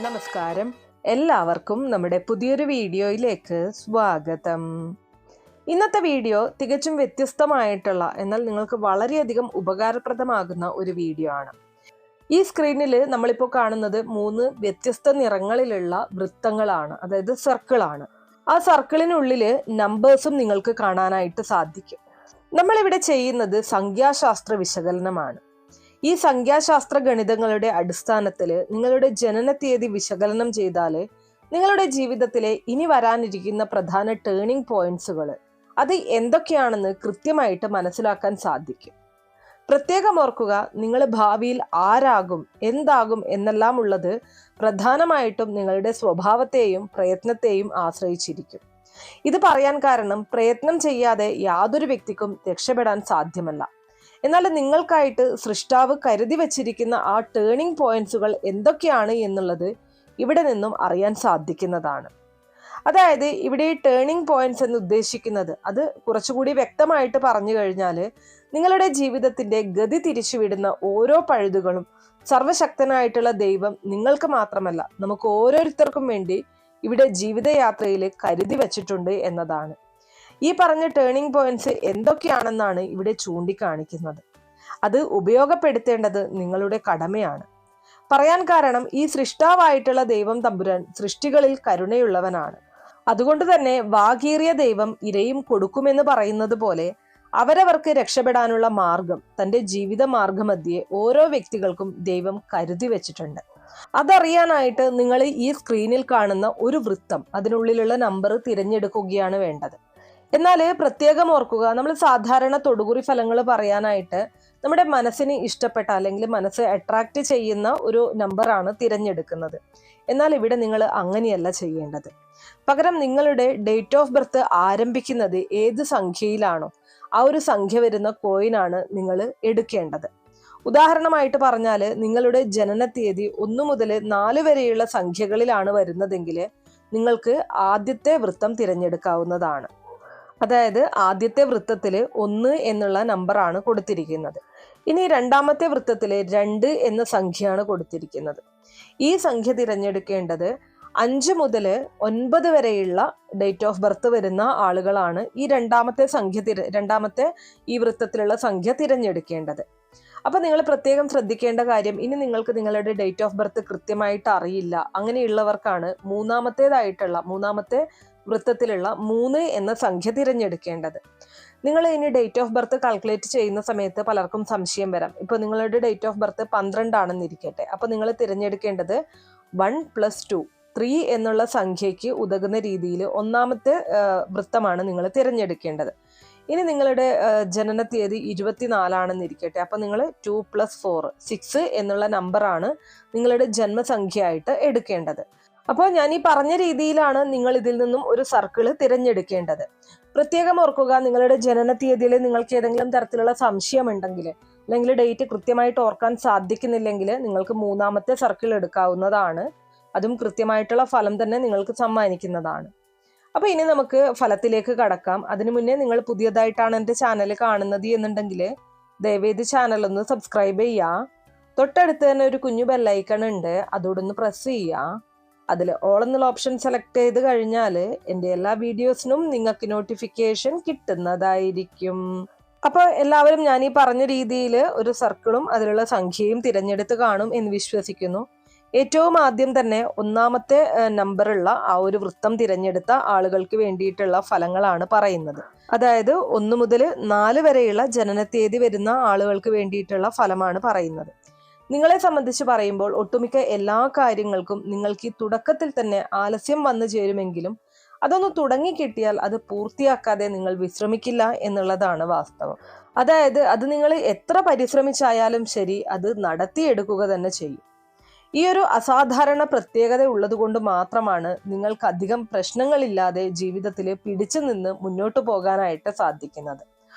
നമസ്കാരം, എല്ലാവർക്കും നമ്മുടെ പുതിയൊരു വീഡിയോയിലേക്ക് സ്വാഗതം. ഇന്നത്തെ വീഡിയോ തികച്ചും വ്യത്യസ്തമായിട്ടുള്ള എന്നാൽ നിങ്ങൾക്ക് വളരെയധികം ഉപകാരപ്രദമാകുന്ന ഒരു വീഡിയോ ആണ്. ഈ സ്ക്രീനിൽ നമ്മളിപ്പോൾ കാണുന്നത് 3 വ്യത്യസ്ത നിറങ്ങളിലുള്ള വൃത്തങ്ങളാണ്, അതായത് സർക്കിളാണ്. ആ സർക്കിളിനുള്ളിൽ നമ്പേഴ്സും നിങ്ങൾക്ക് കാണാനായിട്ട് സാധിക്കും. നമ്മളിവിടെ ചെയ്യുന്നത് സംഖ്യാശാസ്ത്ര വിശകലനമാണ്. ഈ സംഖ്യാശാസ്ത്ര ഗണിതങ്ങളുടെ അടിസ്ഥാനത്തിൽ നിങ്ങളുടെ ജനന തീയതി വിശകലനം ചെയ്താൽ നിങ്ങളുടെ ജീവിതത്തിലെ ഇനി വരാനിരിക്കുന്ന പ്രധാന ടേണിംഗ് പോയിന്റ്സുകൾ അത് എന്തൊക്കെയാണെന്ന് കൃത്യമായിട്ട് മനസ്സിലാക്കാൻ സാധിക്കും. പ്രത്യേകം ഓർക്കുക, നിങ്ങൾ ഭാവിയിൽ ആരാകും, എന്താകും എന്നെല്ലാം ഉള്ളത് പ്രധാനമായിട്ടും നിങ്ങളുടെ സ്വഭാവത്തെയും പ്രയത്നത്തെയും ആശ്രയിച്ചിരിക്കും. ഇത് പറയാൻ കാരണം, പ്രയത്നം ചെയ്യാതെ യാതൊരു വ്യക്തിക്കും രക്ഷപ്പെടാൻ സാധ്യമല്ല. എന്നാൽ നിങ്ങൾക്കായിട്ട് സൃഷ്ടാവ് കരുതി വച്ചിരിക്കുന്ന ആ ടേണിംഗ് പോയിന്റ്സുകൾ എന്തൊക്കെയാണ് എന്നുള്ളത് ഇവിടെ നിന്നും അറിയാൻ സാധിക്കുന്നതാണ്. അതായത് ഇവിടെ ഈ ടേണിംഗ് പോയിന്റ്സ് എന്ന് ഉദ്ദേശിക്കുന്നത്, അത് കുറച്ചുകൂടി വ്യക്തമായിട്ട് പറഞ്ഞു കഴിഞ്ഞാൽ, നിങ്ങളുടെ ജീവിതത്തിന്റെ ഗതി തിരിച്ചുവിടുന്ന ഓരോ പഴുതുകളും സർവശക്തനായിട്ടുള്ള ദൈവം നിങ്ങൾക്ക് മാത്രമല്ല നമുക്ക് ഓരോരുത്തർക്കും വേണ്ടി ഇവിടെ ജീവിതയാത്രയിൽ കരുതി വച്ചിട്ടുണ്ട് എന്നതാണ്. ഈ പറഞ്ഞ ടേണിംഗ് പോയിന്റ്സ് എന്തൊക്കെയാണെന്നാണ് ഇവിടെ ചൂണ്ടിക്കാണിക്കുന്നത്. അത് ഉപയോഗപ്പെടുത്തേണ്ടത് നിങ്ങളുടെ കടമയാണ്. പറയാൻ കാരണം, ഈ സൃഷ്ടാവായിട്ടുള്ള ദൈവം തമ്പുരാൻ സൃഷ്ടികളിൽ കരുണയുള്ളവനാണ്. അതുകൊണ്ട് തന്നെ വാകീറിയ ദൈവം ഇരയും കൊടുക്കുമെന്ന് പറയുന്നത് പോലെ അവരവർക്ക് രക്ഷപ്പെടാനുള്ള മാർഗം തൻ്റെ ജീവിത മാർഗമധ്യേ ഓരോ വ്യക്തികൾക്കും ദൈവം കരുതി വെച്ചിട്ടുണ്ട്. അതറിയാനായിട്ട് നിങ്ങൾ ഈ സ്ക്രീനിൽ കാണുന്ന ഒരു വൃത്തം, അതിനുള്ളിലുള്ള നമ്പർ തിരഞ്ഞെടുക്കുകയാണ് വേണ്ടത്. എന്നാൽ പ്രത്യേകം ഓർക്കുക, നമ്മൾ സാധാരണ തൊടുകുറി ഫലങ്ങൾ പറയാനായിട്ട് നമ്മുടെ മനസ്സിന് ഇഷ്ടപ്പെട്ട അല്ലെങ്കിൽ മനസ്സ് അട്രാക്റ്റ് ചെയ്യുന്ന ഒരു നമ്പറാണ് തിരഞ്ഞെടുക്കുന്നത്. എന്നാൽ ഇവിടെ നിങ്ങൾ അങ്ങനെയല്ല ചെയ്യേണ്ടത്. പകരം നിങ്ങളുടെ ഡേറ്റ് ഓഫ് ബർത്ത് ആരംഭിക്കുന്നത് ഏത് സംഖ്യയിലാണോ ആ ഒരു സംഖ്യ വരുന്ന കോയിനാണ് നിങ്ങൾ എടുക്കേണ്ടത്. ഉദാഹരണമായിട്ട് പറഞ്ഞാൽ, നിങ്ങളുടെ ജനന തീയതി 1 മുതൽ 4 വരെയുള്ള സംഖ്യകളിലാണ് വരുന്നതെങ്കിൽ നിങ്ങൾക്ക് ആദ്യത്തെ വൃത്തം തിരഞ്ഞെടുക്കാവുന്നതാണ്. അതായത് ആദ്യത്തെ വൃത്തത്തിൽ 1 എന്നുള്ള നമ്പറാണ് കൊടുത്തിരിക്കുന്നത്. ഇനി രണ്ടാമത്തെ വൃത്തത്തിൽ 2 എന്ന സംഖ്യയാണ് കൊടുത്തിരിക്കുന്നത്. ഈ സംഖ്യ തിരഞ്ഞെടുക്കേണ്ടത് 5 മുതൽ 9 വരെയുള്ള ഡേറ്റ് ഓഫ് ബർത്ത് വരുന്ന ആളുകളാണ് ഈ രണ്ടാമത്തെ ഈ വൃത്തത്തിലുള്ള സംഖ്യ തിരഞ്ഞെടുക്കേണ്ടത്. അപ്പൊ നിങ്ങൾ പ്രത്യേകം ശ്രദ്ധിക്കേണ്ട കാര്യം, ഇനി നിങ്ങൾക്ക് നിങ്ങളുടെ ഡേറ്റ് ഓഫ് ബർത്ത് കൃത്യമായിട്ട് അറിയില്ല, അങ്ങനെയുള്ളവർക്കാണ് മൂന്നാമത്തെ വൃത്തത്തിലുള്ള 3 എന്ന സംഖ്യ തിരഞ്ഞെടുക്കേണ്ടത്. നിങ്ങൾ ഇനി ഡേറ്റ് ഓഫ് ബർത്ത് കാൽക്കുലേറ്റ് ചെയ്യുന്ന സമയത്ത് പലർക്കും സംശയം വരാം. ഇപ്പൊ നിങ്ങളുടെ ഡേറ്റ് ഓഫ് ബർത്ത് 12 ആണെന്നിരിക്കട്ടെ, അപ്പൊ നിങ്ങൾ തിരഞ്ഞെടുക്കേണ്ടത് 1 + 2 3 എന്നുള്ള സംഖ്യയ്ക്ക് ഉതകുന്ന രീതിയിൽ ഒന്നാമത്തെ വൃത്തമാണ് നിങ്ങൾ തിരഞ്ഞെടുക്കേണ്ടത്. ഇനി നിങ്ങളുടെ ജനന തീയതി 24 ആണെന്നിരിക്കട്ടെ, അപ്പൊ നിങ്ങൾ 2 + 4 6 എന്നുള്ള നമ്പറാണ് നിങ്ങളുടെ ജന്മസംഖ്യയായിട്ട് എടുക്കേണ്ടത്. അപ്പോൾ ഞാൻ ഈ പറഞ്ഞ രീതിയിലാണ് നിങ്ങൾ ഇതിൽ നിന്നും ഒരു സർക്കിൾ തിരഞ്ഞെടുക്കേണ്ടത്. പ്രത്യേകം ഓർക്കുക, നിങ്ങളുടെ ജനന തീയതിയിൽ നിങ്ങൾക്ക് ഏതെങ്കിലും തരത്തിലുള്ള സംശയം ഉണ്ടെങ്കിൽ അല്ലെങ്കിൽ ഡേറ്റ് കൃത്യമായിട്ട് ഓർക്കാൻ സാധിക്കുന്നില്ലെങ്കിൽ നിങ്ങൾക്ക് 3ാമത്തെ സർക്കിൾ എടുക്കാവുന്നതാണ്. അതും കൃത്യമായിട്ടുള്ള ഫലം തന്നെ നിങ്ങൾക്ക് സമ്മാനിക്കുന്നതാണ്. അപ്പൊ ഇനി നമുക്ക് ഫലത്തിലേക്ക് കടക്കാം. അതിനു മുന്നേ നിങ്ങൾ പുതിയതായിട്ടാണ് എൻ്റെ ചാനൽ കാണുന്നത് എന്നുണ്ടെങ്കിൽ ദയവേത് ചാനൽ ഒന്ന് സബ്സ്ക്രൈബ് ചെയ്യുക. തൊട്ടടുത്ത് തന്നെ ഒരു കുഞ്ഞു ബെല്ലൈക്കൺ ഉണ്ട്, അതോടൊന്ന് പ്രസ് ചെയ്യുക. അതിൽ ഓൾ എന്നുള്ള ഓപ്ഷൻ സെലക്ട് ചെയ്ത് കഴിഞ്ഞാൽ എൻ്റെ എല്ലാ വീഡിയോസിനും നിങ്ങൾക്ക് നോട്ടിഫിക്കേഷൻ കിട്ടുന്നതായിരിക്കും. അപ്പോൾ എല്ലാവരും ഞാൻ ഈ പറഞ്ഞ രീതിയിൽ ഒരു സർക്കിളും അതിലുള്ള സംഖ്യയും തിരഞ്ഞെടുത്ത് കാണും എന്ന് വിശ്വസിക്കുന്നു. ഏറ്റവും ആദ്യം തന്നെ 1ാമത്തെ നമ്പറുള്ള ആ ഒരു വൃത്തം തിരഞ്ഞെടുത്ത ആളുകൾക്ക് വേണ്ടിയിട്ടുള്ള ഫലങ്ങളാണ് പറയുന്നത്. അതായത് 1 മുതൽ 4 വരെയുള്ള ജനന തീയതി വരുന്ന ആളുകൾക്ക് വേണ്ടിയിട്ടുള്ള ഫലമാണ് പറയുന്നത്. നിങ്ങളെ സംബന്ധിച്ച് പറയുമ്പോൾ ഒട്ടുമിക്ക എല്ലാ കാര്യങ്ങൾക്കും നിങ്ങൾക്ക് ഈ തുടക്കത്തിൽ തന്നെ ആലസ്യം വന്നു ചേരുമെങ്കിലും അതൊന്ന് തുടങ്ങിക്കിട്ടിയാൽ അത് പൂർത്തിയാക്കാതെ നിങ്ങൾ വിശ്രമിക്കില്ല എന്നുള്ളതാണ് വാസ്തവം. അതായത് അത് നിങ്ങൾ എത്ര പരിശ്രമിച്ചായാലും ശരി, അത് നടത്തിയെടുക്കുക തന്നെ ചെയ്യും. ഈ ഒരു അസാധാരണ പ്രത്യേകത ഉള്ളത് കൊണ്ട് മാത്രമാണ് നിങ്ങൾക്ക് അധികം പ്രശ്നങ്ങളില്ലാതെ ജീവിതത്തിൽ പിടിച്ചു നിന്ന് മുന്നോട്ട് പോകാനായിട്ട് സാധിക്കുന്നത്.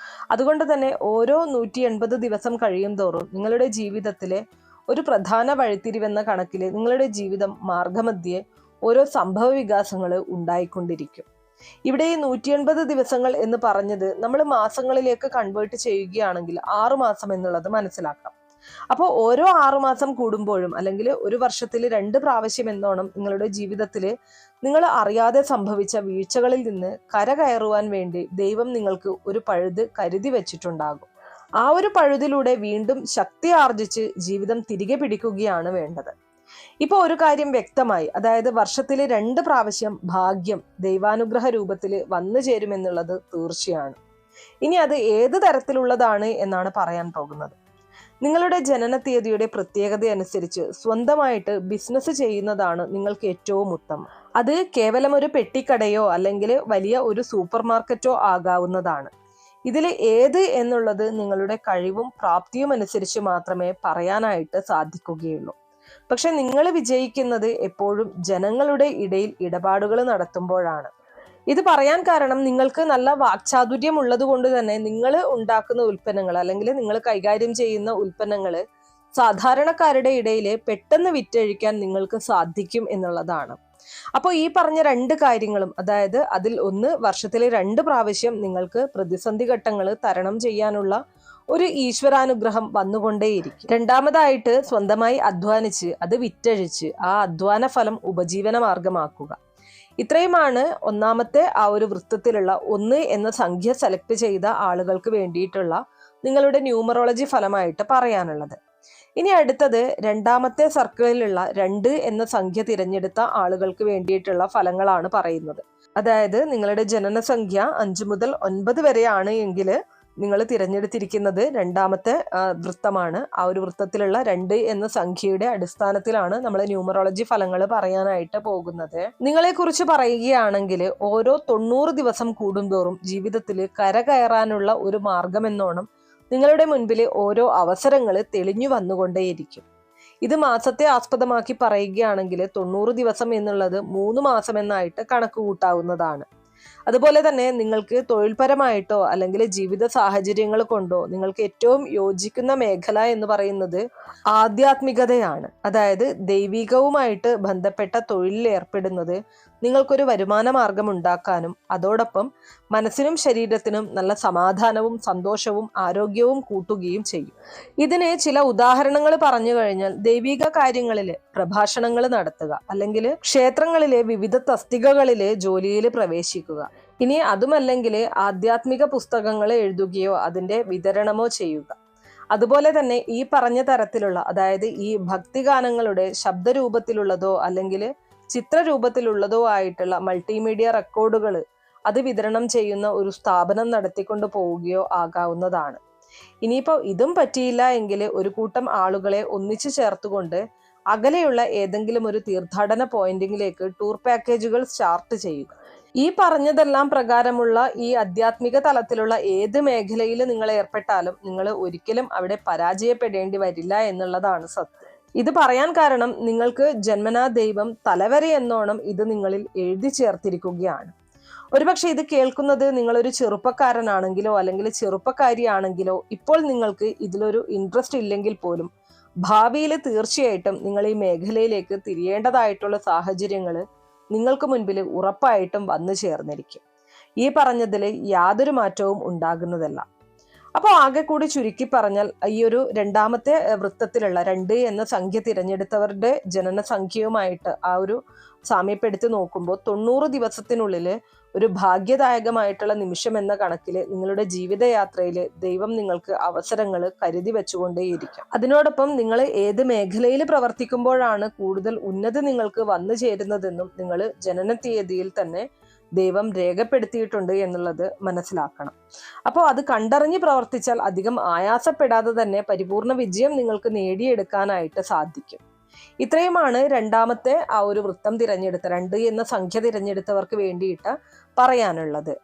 അതുകൊണ്ട് തന്നെ ഓരോ 180 ദിവസം കഴിയും തോറും നിങ്ങളുടെ ജീവിതത്തിലെ ഒരു പ്രധാന വഴിത്തിരിവെന്ന കണക്കിൽ നിങ്ങളുടെ ജീവിതം മാർഗമധ്യേ ഓരോ സംഭവ വികാസങ്ങൾ ഉണ്ടായിക്കൊണ്ടിരിക്കും. ഇവിടെ ഈ 180 ദിവസങ്ങൾ എന്ന് പറഞ്ഞത് നമ്മൾ മാസങ്ങളിലേക്ക് കൺവേർട്ട് ചെയ്യുകയാണെങ്കിൽ 6 മാസം എന്നുള്ളത് മനസ്സിലാക്കാം. അപ്പോൾ ഓരോ 6 മാസം കൂടുമ്പോഴും അല്ലെങ്കിൽ ഒരു വർഷത്തിൽ 2 പ്രാവശ്യം എന്നോണം നിങ്ങളുടെ ജീവിതത്തിൽ നിങ്ങൾ അറിയാതെ സംഭവിച്ച വീഴ്ചകളിൽ നിന്ന് കരകയറുവാൻ വേണ്ടി ദൈവം നിങ്ങൾക്ക് ഒരു പഴുത് കരുതി വെച്ചിട്ടുണ്ടാകും. ആ ഒരു പഴുതിലൂടെ വീണ്ടും ശക്തി ആർജിച്ച് ജീവിതം തിരികെ പിടിക്കുകയാണ് വേണ്ടത്. ഇപ്പൊ ഒരു കാര്യം വ്യക്തമായി, അതായത് വർഷത്തിൽ 2 പ്രാവശ്യം ഭാഗ്യം ദൈവാനുഗ്രഹ രൂപത്തിൽ വന്നു ചേരുമെന്നുള്ളത് തീർച്ചയാണ്. ഇനി അത് ഏത് തരത്തിലുള്ളതാണ് എന്നാണ് പറയാൻ പോകുന്നത്. നിങ്ങളുടെ ജനന തീയതിയുടെ പ്രത്യേകത അനുസരിച്ച് സ്വന്തമായിട്ട് ബിസിനസ് ചെയ്യുന്നതാണ് നിങ്ങൾക്ക് ഏറ്റവും ഉത്തമം. അത് കേവലം ഒരു പെട്ടിക്കടയോ അല്ലെങ്കിൽ വലിയ ഒരു സൂപ്പർ മാർക്കറ്റോ ആകാവുന്നതാണ്. ഇതിൽ ഏത് എന്നുള്ളത് നിങ്ങളുടെ കഴിവും പ്രാപ്തിയും അനുസരിച്ച് മാത്രമേ പറയാനായിട്ട് സാധിക്കുകയുള്ളൂ. പക്ഷെ നിങ്ങൾ വിജയിക്കുന്നത് എപ്പോഴും ജനങ്ങളുടെ ഇടയിൽ ഇടപാടുകൾ നടത്തുമ്പോഴാണ്. ഇത് പറയാൻ കാരണം നിങ്ങൾക്ക് നല്ല വാക്ചാതുര്യം ഉള്ളത് കൊണ്ട് തന്നെ നിങ്ങൾ ഉണ്ടാക്കുന്ന ഉൽപ്പന്നങ്ങൾ അല്ലെങ്കിൽ നിങ്ങൾ കൈകാര്യം ചെയ്യുന്ന ഉൽപ്പന്നങ്ങൾ സാധാരണക്കാരുടെ ഇടയിൽ പെട്ടെന്ന് വിറ്റഴിക്കാൻ നിങ്ങൾക്ക് സാധിക്കും എന്നുള്ളതാണ്. അപ്പോൾ ഈ പറഞ്ഞ 2 കാര്യങ്ങളും, അതായത് അതിൽ ഒന്ന് വർഷത്തിലെ 2 പ്രാവശ്യം നിങ്ങൾക്ക് പ്രതിസന്ധി ഘട്ടങ്ങൾ തരണം ചെയ്യാനുള്ള ഒരു ഈശ്വരാനുഗ്രഹം വന്നുകൊണ്ടേയിരിക്കും. രണ്ടാമതായിട്ട് സ്വന്തമായി അധ്വാനിച്ച് അത് വിറ്റഴിച്ച് ആ അധ്വാന ഫലം ഉപജീവന മാർഗമാക്കുക. ഇത്രയുമാണ് ഒന്നാമത്തെ ആ ഒരു വൃത്തത്തിലുള്ള 1 എന്ന സംഖ്യ സെലക്ട് ചെയ്ത ആളുകൾക്ക് വേണ്ടിയിട്ടുള്ള നിങ്ങളുടെ ന്യൂമറോളജി ഫലമായിട്ട് പറയാനുള്ളത്. ഇനി അടുത്തത് രണ്ടാമത്തെ സർക്കിളിലുള്ള 2 എന്ന സംഖ്യ തിരഞ്ഞെടുത്ത ആളുകൾക്ക് വേണ്ടിയിട്ടുള്ള ഫലങ്ങളാണ് പറയുന്നത്. അതായത് നിങ്ങളുടെ ജനനസംഖ്യ 5 മുതൽ 9 വരെയാണ് എങ്കിൽ നിങ്ങൾ തിരഞ്ഞെടുത്തിരിക്കുന്നത് രണ്ടാമത്തെ വൃത്തമാണ്. ആ ഒരു വൃത്തത്തിലുള്ള 2 എന്ന സംഖ്യയുടെ അടിസ്ഥാനത്തിലാണ് നമ്മൾ ന്യൂമറോളജി ഫലങ്ങൾ പറയാനായിട്ട് പോകുന്നത്. നിങ്ങളെ കുറിച്ച് പറയുകയാണെങ്കിൽ ഓരോ 90 ദിവസം കൂടുന്തോറും ജീവിതത്തിൽ കരകയറാനുള്ള ഒരു മാർഗം എന്നോണം നിങ്ങളുടെ മുൻപിൽ ഓരോ അവസരങ്ങൾ തെളിഞ്ഞു വന്നുകൊണ്ടേയിരിക്കും. ഇത് മാസത്തെ ആസ്പദമാക്കി പറയുകയാണെങ്കിൽ 90 ദിവസം എന്നുള്ളത് 3 മാസം എന്നായിട്ട് കണക്ക് കൂട്ടാവുന്നതാണ്. അതുപോലെ തന്നെ നിങ്ങൾക്ക് തൊഴിൽപരമായിട്ടോ അല്ലെങ്കിൽ ജീവിത സാഹചര്യങ്ങൾ കൊണ്ടോ നിങ്ങൾക്ക് ഏറ്റവും യോജിക്കുന്ന മേഖല എന്ന് പറയുന്നത് ആധ്യാത്മികതയാണ്. അതായത് ദൈവികവുമായിട്ട് ബന്ധപ്പെട്ട തൊഴിലിൽ ഏർപ്പെടുന്നത് നിങ്ങൾക്കൊരു വരുമാന മാർഗം ഉണ്ടാക്കാനും അതോടൊപ്പം മനസ്സിനും ശരീരത്തിനും നല്ല സമാധാനവും സന്തോഷവും ആരോഗ്യവും കൂട്ടുകയും ചെയ്യും. ഇതിന് ചില ഉദാഹരണങ്ങൾ പറഞ്ഞു കഴിഞ്ഞാൽ ദൈവിക കാര്യങ്ങളില് പ്രഭാഷണങ്ങൾ നടത്തുക, അല്ലെങ്കിൽ ക്ഷേത്രങ്ങളിലെ വിവിധ തസ്തികകളിലെ ജോലിയിൽ പ്രവേശിക്കുക. ഇനി അതുമല്ലെങ്കിൽ ആധ്യാത്മിക പുസ്തകങ്ങൾ എഴുതുകയോ അതിന്റെ വിതരണമോ ചെയ്യുക. അതുപോലെ തന്നെ ഈ പറഞ്ഞ തരത്തിലുള്ള, അതായത് ഈ ഭക്തിഗാനങ്ങളുടെ ശബ്ദരൂപത്തിലുള്ളതോ അല്ലെങ്കിൽ ചിത്രരൂപത്തിലുള്ളതോ ആയിട്ടുള്ള മൾട്ടിമീഡിയ റെക്കോർഡുകൾ അത് വിതരണം ചെയ്യുന്ന ഒരു സ്ഥാപനം നടത്തിക്കൊണ്ട് പോവുകയോ ആകാവുന്നതാണ്. ഇനിയിപ്പോൾ ഇതും പറ്റിയില്ല എങ്കിൽ ഒരു കൂട്ടം ആളുകളെ ഒന്നിച്ചു ചേർത്തുകൊണ്ട് അകലെയുള്ള ഏതെങ്കിലും ഒരു തീർത്ഥാടന പോയിന്റിലേക്ക് ടൂർ പാക്കേജുകൾ സ്റ്റാർട്ട് ചെയ്യുക. ഈ പറഞ്ഞതെല്ലാം പ്രകാരമുള്ള ഈ ആധ്യാത്മിക തലത്തിലുള്ള ഏത് മേഖലയിൽ നിങ്ങൾ ഏർപ്പെട്ടാലും നിങ്ങൾ ഒരിക്കലും അവിടെ പരാജയപ്പെടേണ്ടി വരില്ല എന്നുള്ളതാണ് സത്യം. ഇത് പറയാൻ കാരണം നിങ്ങൾക്ക് ജന്മനാ ദൈവം തലവരെ എന്നോണം ഇത് നിങ്ങളിൽ എഴുതി ചേർത്തിരിക്കുകയാണ്. ഒരുപക്ഷെ ഇത് കേൾക്കുന്നത് നിങ്ങളൊരു ചെറുപ്പക്കാരനാണെങ്കിലോ അല്ലെങ്കിൽ ചെറുപ്പക്കാരിയാണെങ്കിലോ ഇപ്പോൾ നിങ്ങൾക്ക് ഇതിലൊരു ഇൻട്രസ്റ്റ് ഇല്ലെങ്കിൽ പോലും ഭാവിയിൽ തീർച്ചയായിട്ടും നിങ്ങൾ ഈ മേഖലയിലേക്ക് തിരിയേണ്ടതായിട്ടുള്ള സാഹചര്യങ്ങൾ നിങ്ങൾക്ക് മുൻപിൽ ഉറപ്പായിട്ടും വന്നു ചേർന്നിരിക്കും. ഈ പറഞ്ഞതിൽ യാതൊരു മാറ്റവും ഉണ്ടാകുന്നതല്ല. അപ്പോൾ ആകെ കൂടി ചുരുക്കി പറഞ്ഞാൽ ഈ ഒരു രണ്ടാമത്തെ വൃത്തത്തിലുള്ള 2 എന്ന സംഖ്യ തിരഞ്ഞെടുത്തവരുടെ ജനനസംഖ്യയുമായിട്ട് ആ ഒരു സാമ്യപ്പെടുത്തി നോക്കുമ്പോൾ 90 ദിവസത്തിനുള്ളിൽ ഒരു ഭാഗ്യദായകമായിട്ടുള്ള നിമിഷം എന്ന കണക്കിൽ നിങ്ങളുടെ ജീവിതയാത്രയിൽ ദൈവം നിങ്ങൾക്ക് അവസരങ്ങൾ കരുതി വെച്ചുകൊണ്ടേയിരിക്കും. അതിനോടൊപ്പം നിങ്ങൾ ഏത് മേഖലയിൽ പ്രവർത്തിക്കുമ്പോഴാണ് കൂടുതൽ ഉന്നതി നിങ്ങൾക്ക് വന്നു ചേരുന്നതെന്നും നിങ്ങൾ ജനന തീയതിയിൽ തന്നെ ദൈവം രേഖപ്പെടുത്തിയിട്ടുണ്ട് എന്നുള്ളത് മനസ്സിലാക്കണം. അപ്പോൾ അത് കണ്ടറിഞ്ഞ് പ്രവർത്തിച്ചാൽ അധികം ആയാസപ്പെടാതെ തന്നെ പരിപൂർണ വിജയം നിങ്ങൾക്ക് നേടിയെടുക്കാനായിട്ട് സാധിക്കും. ഇത്രയുമാണ് രണ്ടാമത്തെ ആ ഒരു വൃത്തം തിരഞ്ഞെടുത്ത 2 എന്ന സംഖ്യ തിരഞ്ഞെടുത്തവർക്ക് വേണ്ടിയിട്ട് പറയാനുള്ളത്.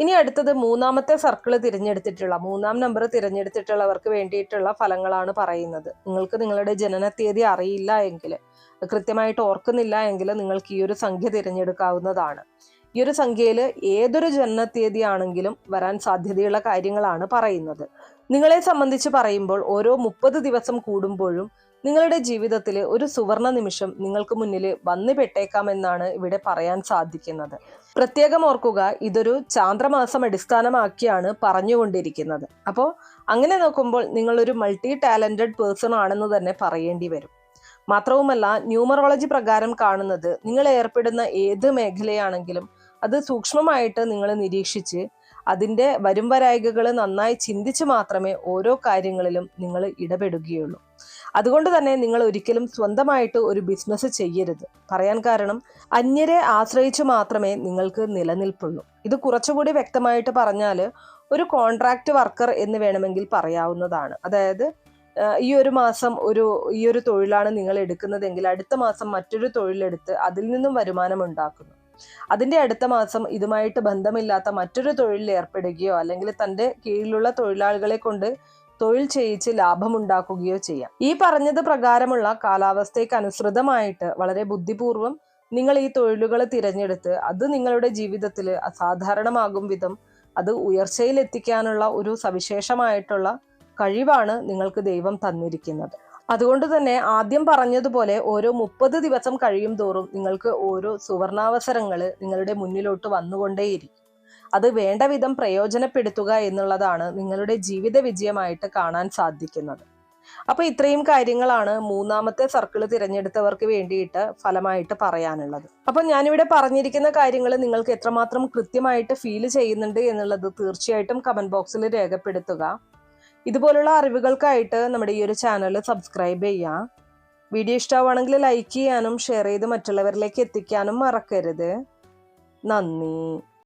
ഇനി അടുത്തത് മൂന്നാമത്തെ സർക്കിൾ തിരഞ്ഞെടുത്തിട്ടുള്ള 3-ാം നമ്പർ തിരഞ്ഞെടുത്തിട്ടുള്ളവർക്ക് വേണ്ടിയിട്ടുള്ള ഫലങ്ങളാണ് പറയുന്നത്. നിങ്ങൾക്ക് നിങ്ങളുടെ ജനന തീയതി അറിയില്ല എങ്കിൽ, കൃത്യമായിട്ട് ഓർക്കുന്നില്ല എങ്കിൽ നിങ്ങൾക്ക് ഈ ഒരു സംഖ്യ തിരഞ്ഞെടുക്കാവുന്നതാണ്. ഈ ഒരു സംഖ്യയിൽ ഏതൊരു ജനന തീയതി ആണെങ്കിലും വരാൻ സാധ്യതയുള്ള കാര്യങ്ങളാണ് പറയുന്നത്. നിങ്ങളെ സംബന്ധിച്ച് പറയുമ്പോൾ ഓരോ 30 ദിവസം കൂടുമ്പോഴും നിങ്ങളുടെ ജീവിതത്തിൽ ഒരു സുവർണ നിമിഷം നിങ്ങൾക്ക് മുന്നിൽ വന്നു പെട്ടേക്കാമെന്നാണ് ഇവിടെ പറയാൻ സാധിക്കുന്നത്. പ്രത്യേകം ഓർക്കുക, ഇതൊരു ചാന്ദ്രമാസം അടിസ്ഥാനമാക്കിയാണ് പറഞ്ഞുകൊണ്ടിരിക്കുന്നത്. അപ്പോൾ അങ്ങനെ നോക്കുമ്പോൾ നിങ്ങളൊരു മൾട്ടി ടാലന്റഡ് പേഴ്സൺ ആണെന്ന് തന്നെ പറയേണ്ടി വരും. മാത്രവുമല്ല, ന്യൂമറോളജി പ്രകാരം കാണുന്നത് നിങ്ങൾ ഏർപ്പെടുന്ന ഏത് മേഖലയാണെങ്കിലും അത് സൂക്ഷ്മമായിട്ട് നിങ്ങൾ നിരീക്ഷിച്ച് അതിൻ്റെ വരും വരായികകൾ നന്നായി ചിന്തിച്ച് മാത്രമേ ഓരോ കാര്യങ്ങളിലും നിങ്ങൾ ഇടപെടുകയുള്ളൂ. അതുകൊണ്ട് തന്നെ നിങ്ങൾ ഒരിക്കലും സ്വന്തമായിട്ട് ഒരു ബിസിനസ് ചെയ്യരുത്. പറയാൻ കാരണം, അന്യരെ ആശ്രയിച്ച് മാത്രമേ നിങ്ങൾക്ക് നിലനിൽപ്പുള്ളൂ. ഇത് കുറച്ചുകൂടി വ്യക്തമായിട്ട് പറഞ്ഞാൽ ഒരു കോൺട്രാക്ട് വർക്കർ എന്ന് വേണമെങ്കിൽ പറയാവുന്നതാണ്. അതായത് ഈ ഒരു മാസം ഈ ഒരു തൊഴിലാണ് നിങ്ങൾ എടുക്കുന്നതെങ്കിൽ അടുത്ത മാസം മറ്റൊരു തൊഴിലെടുത്ത് അതിൽ നിന്നും വരുമാനം ഉണ്ടാക്കുന്നു. അതിൻ്റെ അടുത്ത മാസം ഇതുമായിട്ട് ബന്ധമില്ലാത്ത മറ്റൊരു തൊഴിലിൽ ഏർപ്പെടുകയോ അല്ലെങ്കിൽ തൻ്റെ കീഴിലുള്ള തൊഴിലാളികളെ കൊണ്ട് തൊഴിൽ ചെയ്യിച്ച് ലാഭമുണ്ടാക്കുകയോ ചെയ്യാം. ഈ പറഞ്ഞത് പ്രകാരമുള്ള കാലാവസ്ഥയ്ക്ക് അനുസൃതമായിട്ട് വളരെ ബുദ്ധിപൂർവം നിങ്ങൾ ഈ തൊഴിലുകൾ തിരഞ്ഞെടുത്ത് അത് നിങ്ങളുടെ ജീവിതത്തിൽ അസാധാരണമാകും വിധം അത് ഉയർച്ചയിൽ എത്തിക്കാനുള്ള ഒരു സവിശേഷമായിട്ടുള്ള കഴിവാണ് നിങ്ങൾക്ക് ദൈവം തന്നിരിക്കുന്നത്. അതുകൊണ്ട് തന്നെ ആദ്യം പറഞ്ഞതുപോലെ ഓരോ 30 ദിവസം കഴിയും തോറും നിങ്ങൾക്ക് ഓരോ സുവർണാവസരങ്ങൾ നിങ്ങളുടെ മുന്നിലോട്ട് വന്നുകൊണ്ടേയിരിക്കും. അത് വേണ്ട വിധം പ്രയോജനപ്പെടുത്തുക എന്നുള്ളതാണ് നിങ്ങളുടെ ജീവിത വിജയമായിട്ട് കാണാൻ സാധിക്കുന്നത്. അപ്പോൾ ഇത്രയും കാര്യങ്ങളാണ് മൂന്നാമത്തെ സർക്കിൾ തിരഞ്ഞെടുത്തവർക്ക് വേണ്ടിയിട്ട് ഫലമായിട്ട് പറയാനുള്ളത്. അപ്പം ഞാനിവിടെ പറഞ്ഞിരിക്കുന്ന കാര്യങ്ങൾ നിങ്ങൾക്ക് എത്രമാത്രം കൃത്യമായിട്ട് ഫീൽ ചെയ്യുന്നുണ്ട് എന്നുള്ളത് തീർച്ചയായിട്ടും കമന്റ് ബോക്സിൽ രേഖപ്പെടുത്തുക. ഇതുപോലുള്ള അറിവുകൾക്കായിട്ട് നമ്മുടെ ഈ ഒരു ചാനൽ സബ്സ്ക്രൈബ് ചെയ്യുക. വീഡിയോ ഇഷ്ടമാണെങ്കിൽ ലൈക്ക് ചെയ്യാനും ഷെയർ ചെയ്ത് മറ്റുള്ളവരിലേക്ക് എത്തിക്കാനും മറക്കരുത്. നന്ദി.